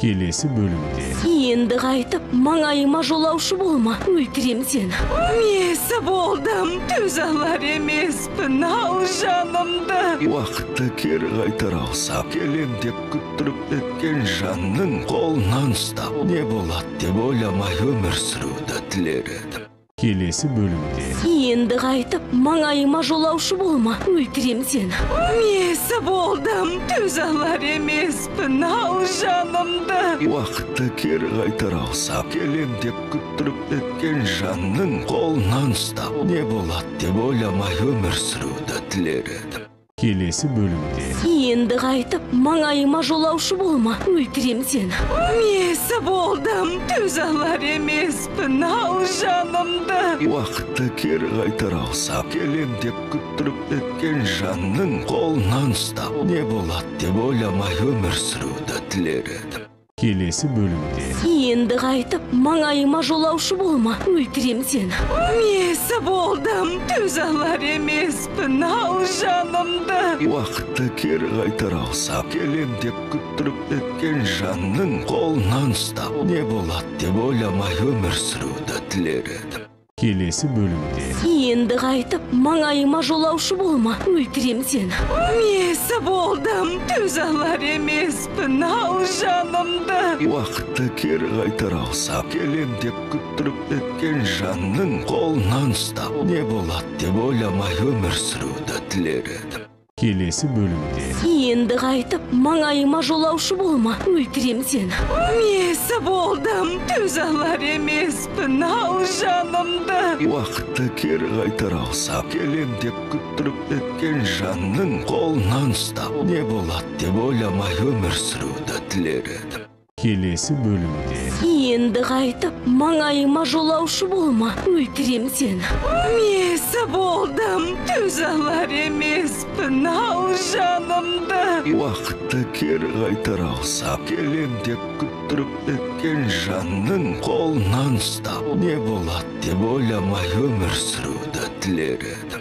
Келесі бөлімде. Енді қайтып, маңайыма жолаушы болма, өлтірем сені. Месі болдым, төз алар емеспін, ал жанымды. Уақытты кері қайтар алсам, келем деп күттіріп еткен жанның қолынан ұстап, не болады деп ойламай өмір сүруді тілер едім. Келесі бөлімде. Енді қайтып, маңайыма жолаушы болма, өлтірем сені. Месі болдым, төз алар емеспін, ал жанымды. Уақытты кері қайтар алсам, келем деп күттіріп еткен жанның қолынан ұстап, не болады деп ойламай өмір сүруді тілер едім. Келесі бөлімде. Енді қайтып, маңайыма жолаушы болма, өлтірем сені. Месі болдым, төз алар емеспін, ал жанымды. Уақытты кері қайтар алсам, келем деп күттіріп еткен жанның қолынан ұстап, не болады деп ойламай өмір сүруді тілер едім. Келесі бөлімде. Енді қайтып, маңайыма жолаушы болма, өлтірем сені. Месі болдым, төз алар емеспін, ал жанымды. Уақытты кері қайтар алсам, келем деп күттіріп еткен жанның қолынан ұстап, не болады деп ойламай өмір сүруді тілер едім. Келесі бөлімде. Енді қайтып, маңайыма жолаушы болма, өлтірем сені. Месі болдым, төз алар емеспін, ал жанымды. Уақытты кері қайтар алсам, келем деп күттіріп еткен жанның қолынан ұстап, не болады деп ойламай өмір сүруді тілер едім. Келесі бөлімде. Енді қайтып, маңайыма жолаушы болма, өлтірем сені. Месі болдым, төз алар емеспін, ал жанымды. Уақытты кері қайтар алсам, келем деп күттіріп еткен жанның қолынан ұстап, не болады деп ойламай өмір сүруді тілер едім. Келесі бөлімде. Енді қайтып, маңайыма жолаушы болма, өлтірем сені. Месі болдым, төз алар емеспін, ал жанымды. Уақытты кері қайтар алсам, келем деп күттіріп еткен жанның қолынан ұстап, не болады деп ойламай өмір сүруді тілер едім.